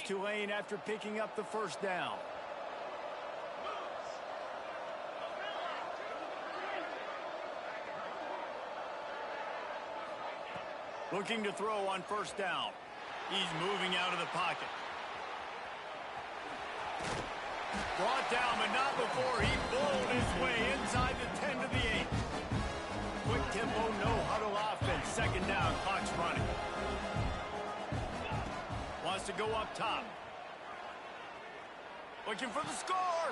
Tulane after picking up the first down. Looking to throw on first down. He's moving out of the pocket. Brought down, but not before he bowled his way inside the 10 to the 8. Quick tempo, no huddle offense. Second down, clock's running. Wants to go up top. Looking for the score.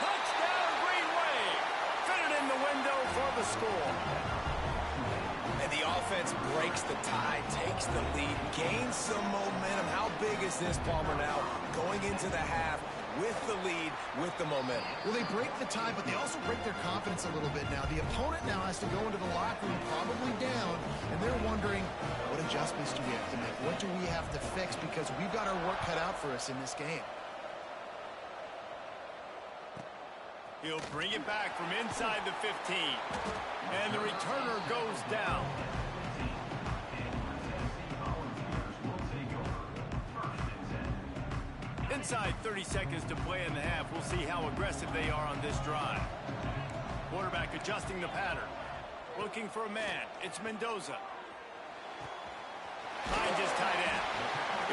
Touchdown, Green Wave. Fit it in the window for the score. And the offense breaks the tie, takes the lead, gains some momentum. How big is this, Palmer, now? Going into the half with the lead, with the momentum. Well, they break the tie, but they also break their confidence a little bit now. The opponent now has to go into the locker room probably down, and they're wondering, what adjustments do we have to make? What do we have to fix? Because we've got our work cut out for us in this game. He'll bring it back from inside the 15. And the returner goes down. Inside 30 seconds to play in the half. We'll see how aggressive they are on this drive. Quarterback adjusting the pattern. Looking for a man. It's Mendoza. Finds his tight end.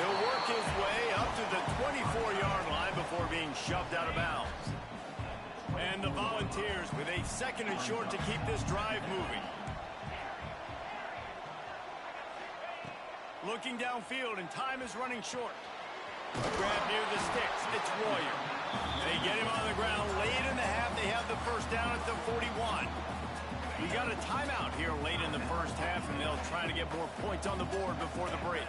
He'll work his way up to the 24-yard line before being shoved out of bounds. And the Volunteers with a second and short to keep this drive moving. Looking downfield, and time is running short. A grab near the sticks. It's Royer. They get him on the ground late in the half. They have the first down at the 41. We got a timeout here late in the first half, and they'll try to get more points on the board before the break.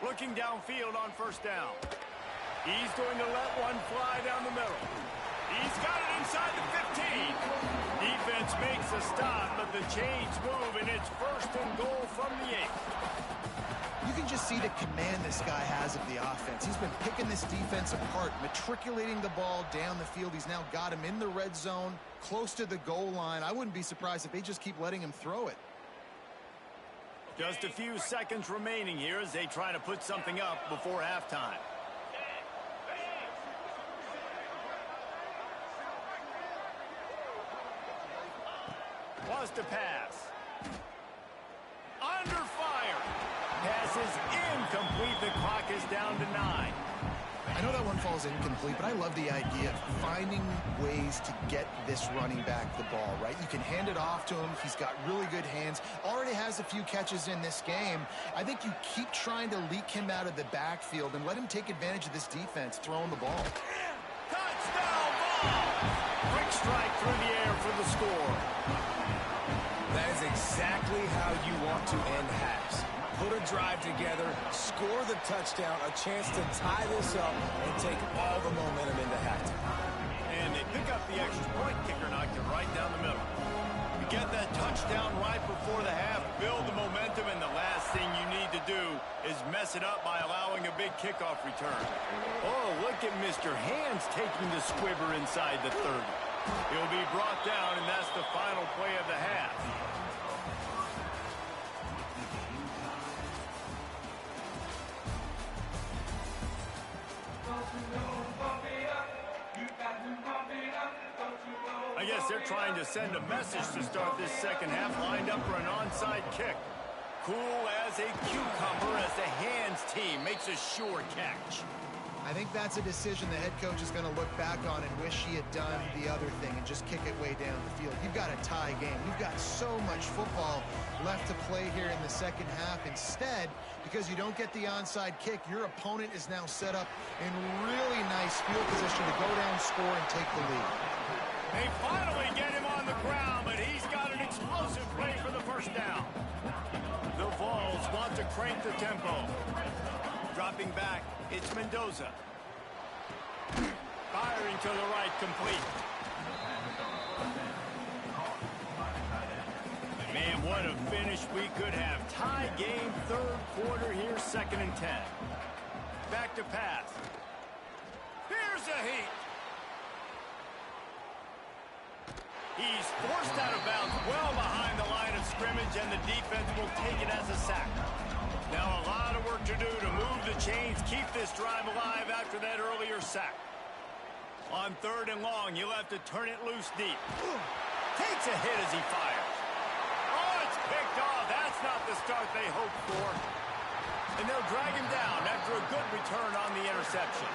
Looking downfield on first down. He's going to let one fly down the middle. He's got it inside the 15. Defense makes a stop, but the chains move, and it's first and goal from the 8. You can just see the command this guy has of the offense. He's been picking this defense apart, matriculating the ball down the field. He's now got him in the red zone, close to the goal line. I wouldn't be surprised if they just keep letting him throw it. Just a few seconds remaining here as they try to put something up before halftime. Wants to pass. Under fire. Pass is incomplete. The clock is down to 9. I know that one falls incomplete, but I love the idea of finding ways to get this running back the ball, right? You can hand it off to him. He's got really good hands. Already has a few catches in this game. I think you keep trying to leak him out of the backfield and let him take advantage of this defense throwing the ball. Touchdown ball! Quick strike through the air for the score. That is exactly how you want to end halves. Put a drive together, score the touchdown, a chance to tie this up and take all the momentum into halftime. And they pick up the extra point. Kicker knocked it right down the middle. You get that touchdown right before the half, build the momentum, and the last thing you need to do is mess it up by allowing a big kickoff return. Oh, look at Mr. Hands taking the squibber inside the 30. He'll be brought down, and that's the final play of the half. I guess they're trying to send a message to start this second half, lined up for an onside kick. Cool as a cucumber as the Hands team makes a sure catch. I think that's a decision the head coach is going to look back on and wish he had done the other thing and just kick it way down the field. You've got a tie game. You've got so much football left to play here in the second half. Instead, because you don't get the onside kick, your opponent is now set up in really nice field position to go down, score, and take the lead. They finally get him on the ground, but he's got an explosive play for the first down. The Vols want to crank the tempo. Dropping back, it's Mendoza. Firing to the right, complete. Man, what a finish we could have. Tie game, third quarter here, 2nd and 10. Back to pass. Here's a heat. He's forced out of bounds well behind the line of scrimmage, and the defense will take it as a sack. chains, keep this drive alive after that earlier sack. On 3rd and long, you'll have to turn it loose deep. Takes a hit as he fires. Oh, it's picked off. That's not the start they hoped for. And they'll drag him down after a good return on the interception.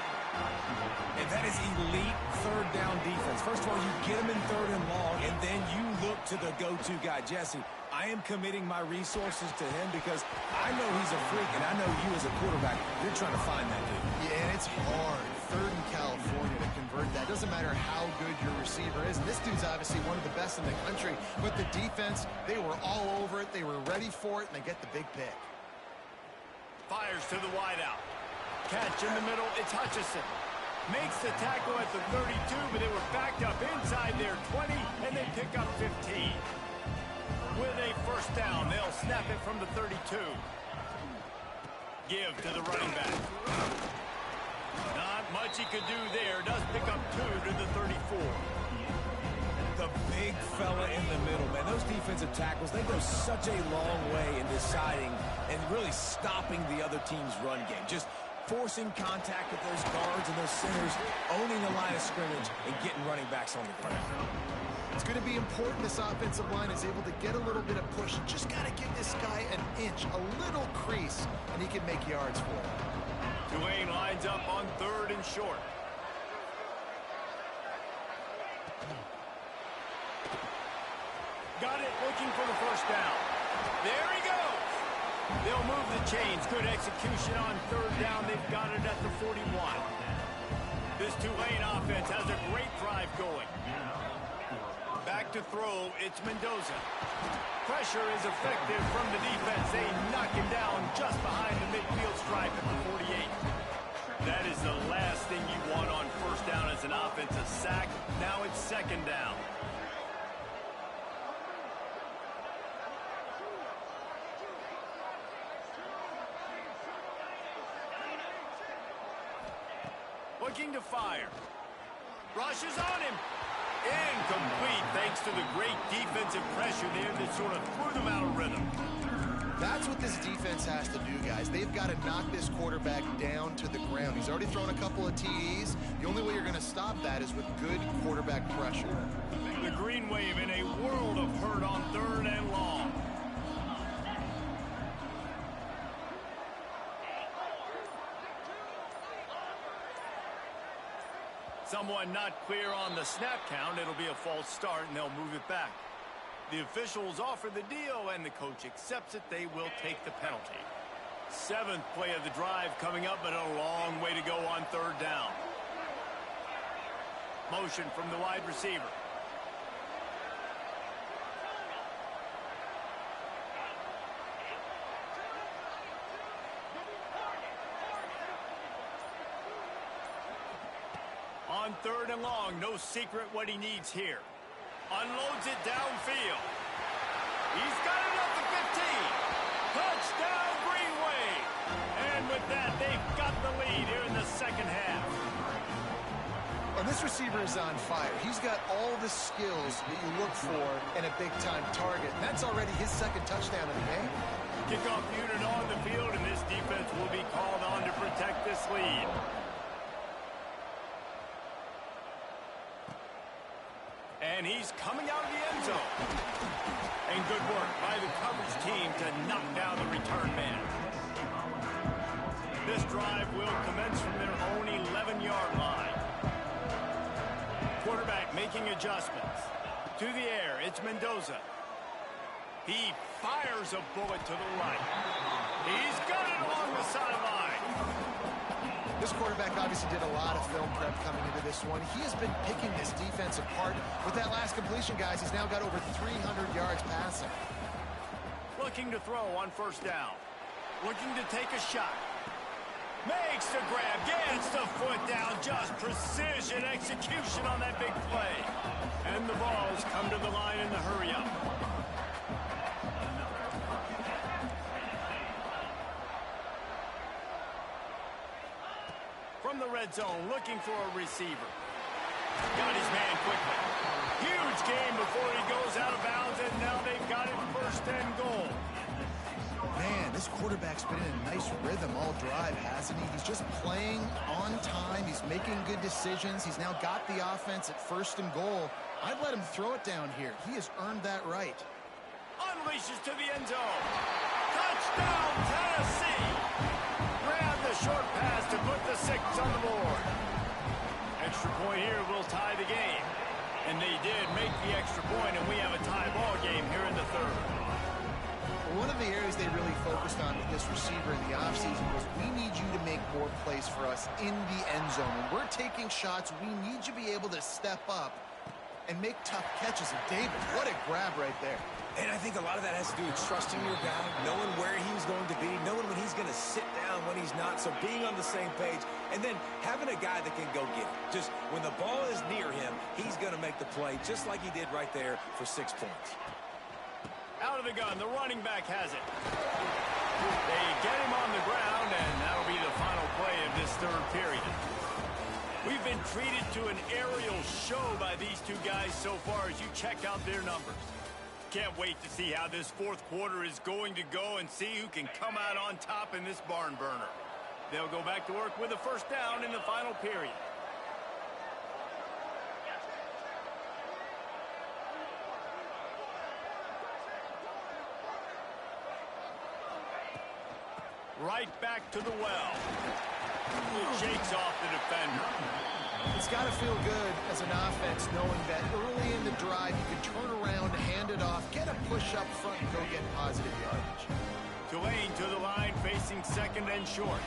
And that is elite 3rd down defense. First of all, you get him in 3rd and long, and then you look to the go-to guy. Jesse, I am committing my resources to him because I know he's a freak, and I know you as a quarterback, you're trying to find that dude. Yeah, and it's hard. 3rd in California to convert that. Doesn't matter how good your receiver is. And this dude's obviously one of the best in the country. But the defense, they were all over it. They were ready for it, and they get the big pick. Fires to the wideout. Catch in the middle, it's Hutchinson. Makes the tackle at the 32, but they were backed up inside their 20, and they pick up 15. With a 1st down, they'll snap it from the 32. Give to the running back. Not much he could do there. Does pick up 2 to the 34. The big fella in the middle, man. Those defensive tackles, they go such a long way in deciding and really stopping the other team's run game. Just forcing contact with those guards and those centers, owning the line of scrimmage, and getting running backs on the ground. It's going to be important this offensive line is able to get a little bit of push. You just got to give this guy an inch, a little crease, and he can make yards for it. Tulane lines up on 3rd and short. Got it, looking for the 1st down. There he goes. They'll move the chains. Good execution on 3rd down. They've got it at the 41. This Tulane offense has a great drive going. Back to throw, it's Mendoza. Pressure is effective from the defense. They knock him down just behind the midfield stripe at the 48. That is the last thing you want on 1st down as an offensive sack. Now it's 2nd down. Looking to fire. Rushes on him. Incomplete thanks to the great defensive pressure there that sort of threw them out of rhythm. That's what this defense has to do, guys. They've got to knock this quarterback down to the ground. He's already thrown a couple of TDs. The only way you're going to stop that is with good quarterback pressure. The Green Wave in a world of hurt on 3rd and long. Someone not clear on the snap count. It'll be a false start, and they'll move it back. The officials offer the deal, and the coach accepts it. They will take the penalty. 7th play of the drive coming up, but a long way to go on 3rd down. Motion from the wide receiver. On 3rd and long, no secret what he needs here. Unloads it downfield. He's got it up to 15. Touchdown, Green Wave. And with that, they've got the lead here in the 2nd half. And this receiver is on fire. He's got all the skills that you look for in a big-time target. And that's already his 2nd touchdown of the game. Kickoff unit on the field, and this defense will be called on to protect this lead. And he's coming out of the end zone. And good work by the coverage team to knock down the return man. This drive will commence from their own 11-yard line. Quarterback making adjustments. To the air, it's Mendoza. He fires a bullet to the right. He's got it along the sideline. This quarterback obviously did a lot of film prep coming into this one. He has been picking this defense apart. With that last completion, guys, he's now got over 300 yards passing. Looking to throw on 1st down. Looking to take a shot. Makes the grab, gets the foot down. Just precision execution on that big play. And the balls come to the line in the hurry-up. From the red zone, looking for a receiver. Got his man quickly. Huge game before he goes out of bounds, and now they've got it 1st and goal. Man, this quarterback's been in a nice rhythm all drive, hasn't he? He's just playing on time. He's making good decisions. He's now got the offense at 1st and goal. I'd let him throw it down here. He has earned that right. Unleashes to the end zone. Touchdown, Tennessee! Grab the short pass to put the 6 on the board. Extra point here will tie the game. And they did make the extra point, and we have a tie ball game here in the 3rd. One of the areas they really focused on with this receiver in the offseason was we need you to make more plays for us in the end zone. When we're taking shots, we need you to be able to step up and make tough catches. And David, what a grab right there. And I think a lot of that has to do with trusting your guy, knowing where he's going to be, knowing when he's going to sit down, when he's not, so being on the same page, and then having a guy that can go get it. Just when the ball is near him, he's going to make the play, just like he did right there for 6 points. Out of the gun, the running back has it. They get him on the ground, and that'll be the final play of this 3rd period. We've been treated to an aerial show by these two guys so far as you check out their numbers. Can't wait to see how this 4th quarter is going to go and see who can come out on top in this barn burner. They'll go back to work with a 1st down in the final period. Right back to the well. Shakes off the defender. It's got to feel good as an offense knowing that early in the drive you can turn around, hand it off, get a push up front, and go get positive yardage. Tulane to the line, facing 2nd and short.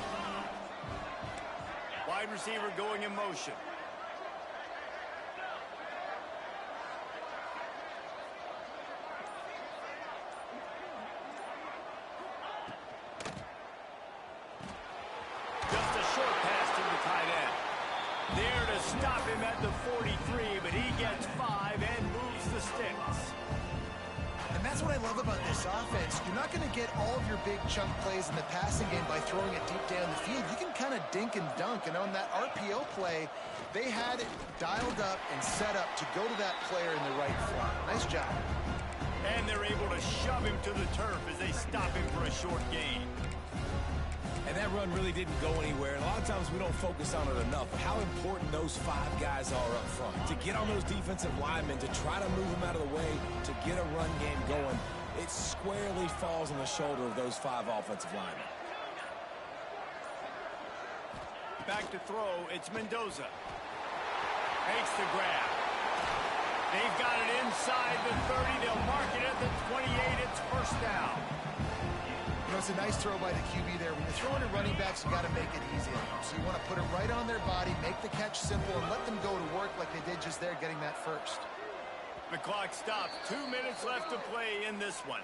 Wide receiver going in motion. Just a short pass to the tight end. There to stop him at the 43, but he gets 5 and moves the sticks. And that's what I love about this offense. You're not going to get all of your big chunk plays in the passing game by throwing it deep down the field. You can kind of dink and dunk. And on that RPO play, they had it dialed up and set up to go to that player in the right slot. Nice job. And they're able to shove him to the turf as they stop him for a short gain. And that run really didn't go anywhere. And a lot of times we don't focus on it enough. How important those 5 guys are up front. To get on those defensive linemen, to try to move them out of the way, to get a run game going, it squarely falls on the shoulder of those 5 offensive linemen. Back to throw, it's Mendoza. Makes the grab. They've got it inside the 30. They'll mark it at the 28. It's 1st down. You know, it's a nice throw by the QB there. When you're throwing at running backs, you got to make it easy on them. So you want to put it right on their body, make the catch simple, and let them go to work like they did just there, getting that first. The clock stops. 2 minutes left to play in this one.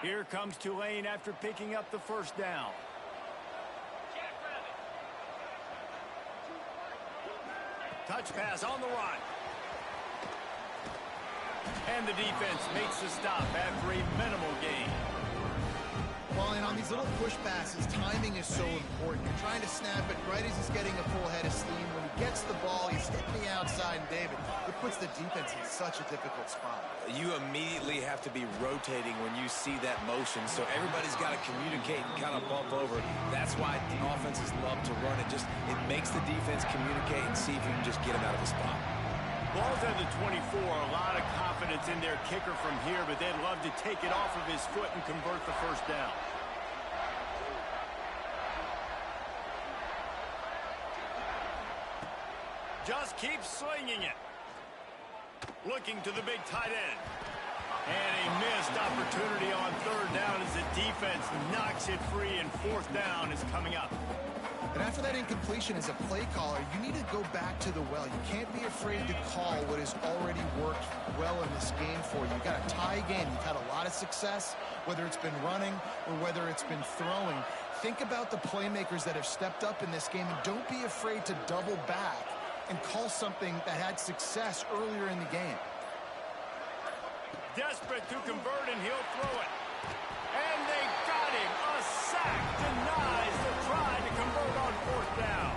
Here comes Tulane after picking up the 1st down. Touch pass on the run. And the defense makes the stop after a minimal gain. Well, and on these little push passes, timing is so important. You're trying to snap it right as he's getting a full head of steam. When he gets the ball, he's hitting the outside, and David, it puts the defense in such a difficult spot. You immediately have to be rotating when you see that motion, so everybody's got to communicate and kind of bump over. That's why the offenses love to run it. It makes the defense communicate and see if you can just get him out of the spot. Ball's at the 24. A lot of confidence in their kicker from here, but they'd love to take it off of his foot and convert the 1st down. Just keeps slinging it. Looking to the big tight end. And a missed opportunity on 3rd down as the defense knocks it free, and 4th down is coming up. And after that incompletion, as a play caller, you need to go back to the well. You can't be afraid to call what has already worked well in this game for you. You've got a tie game. You've had a lot of success, whether it's been running or whether it's been throwing. Think about the playmakers that have stepped up in this game, and don't be afraid to double back and call something that had success earlier in the game. Desperate to convert, and he'll throw it. And they got him. A sack denies the try to convert on 4th down.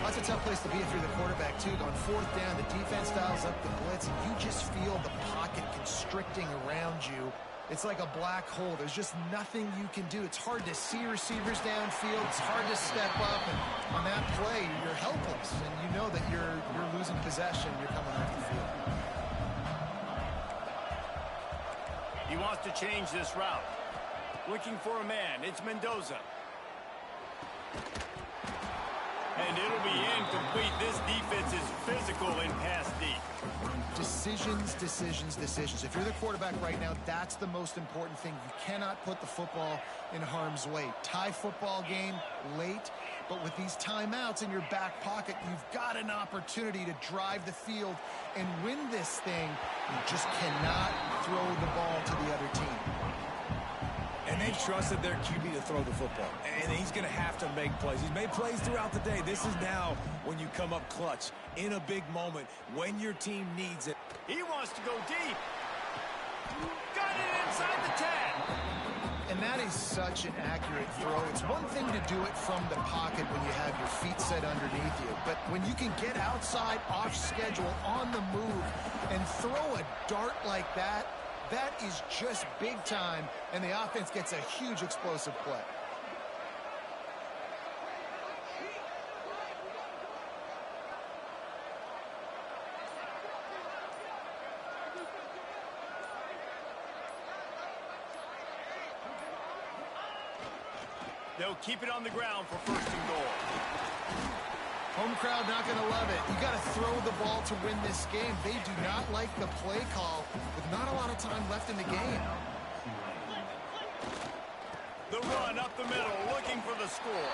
That's a tough place to be if you're the quarterback, too. On fourth down, the defense dials up the blitz, and you just feel the pocket constricting around you. It's like a black hole. There's just nothing you can do. It's hard to see receivers downfield. It's hard to step up. And on that play, you're helpless. And you know that you're losing possession. You're coming off the field. He wants to change this route. Looking for a man. It's Mendoza. And it'll be incomplete. This defense is physical in pass deep. Decisions, decisions, decisions. If you're the quarterback right now, that's the most important thing. You cannot put the football in harm's way. Tie football game late, but with these timeouts in your back pocket, you've got an opportunity to drive the field and win this thing. You just cannot throw the ball to the other team. And they've trusted their QB to throw the football. And he's going to have to make plays. He's made plays throughout the day. This is now when you come up clutch in a big moment when your team needs it. He wants to go deep. Got it inside the 10. And that is such an accurate throw. It's one thing to do it from the pocket when you have your feet set underneath you. But when you can get outside, off schedule, on the move, and throw a dart like that, that is just big time, and the offense gets a huge explosive play. They'll keep it on the ground for first and goal. Home crowd not going to love it. You got to throw the ball to win this game. They do not like the play call with not a lot of time left in the game. The run up the middle, looking for the score.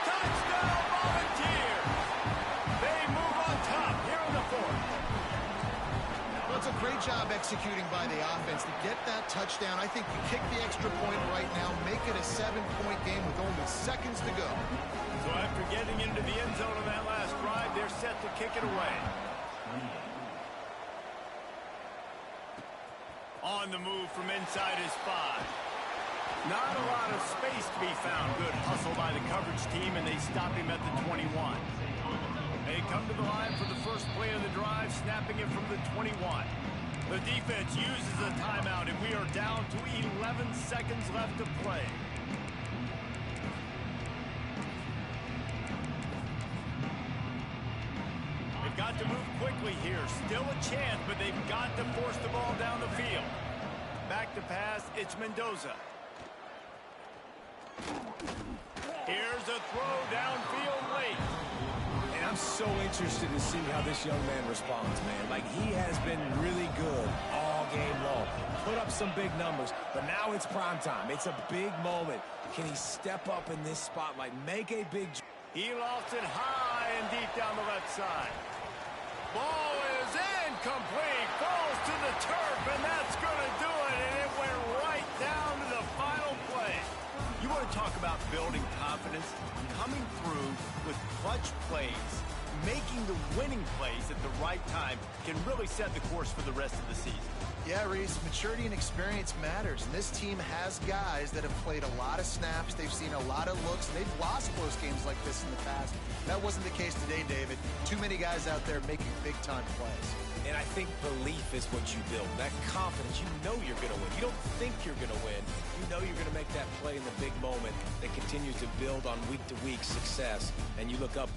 Touchdown, Volunteers! They move on top here in the fourth. Well, it's a great job executing by the offense to get that touchdown. I think you kick the extra point right now, make it a 7-point game with only seconds to go. So after getting into the end zone on that last drive, they're set to kick it away. On the move from inside his 5. Not a lot of space to be found. Good hustle by the coverage team, and they stop him at the 21. They come to the line for the first play of the drive, snapping it from the 21. The defense uses a timeout, and we are down to 11 seconds left to play. They've got to move quickly here. Still a chance, but they've got to force the ball down the field. Back to pass, it's Mendoza. Here's a throw downfield late. And I'm so interested to see how this young man responds, man. Like, he has been really good all game long. Put up some big numbers, but now it's prime time. It's a big moment. Can he step up in this spotlight, make a big... He lost it high and deep down the left side. Ball is incomplete. Falls to the turf, and that's going to do it. And it went right down to the final play. You want to talk about building confidence? Coming through with clutch plays, making the winning plays at the right time can really set the course for the rest of the season. Yeah, Reese, maturity and experience matters. And this team has guys that have played a lot of snaps. They've seen a lot of looks. They've lost close games like this in the past. That wasn't the case today, David. Too many guys out there making big-time plays. And I think belief is what you build. That confidence, you know you're going to win. You don't think you're going to win. You know you're going to make that play in the big moment that continues to build on week-to-week success. And you look up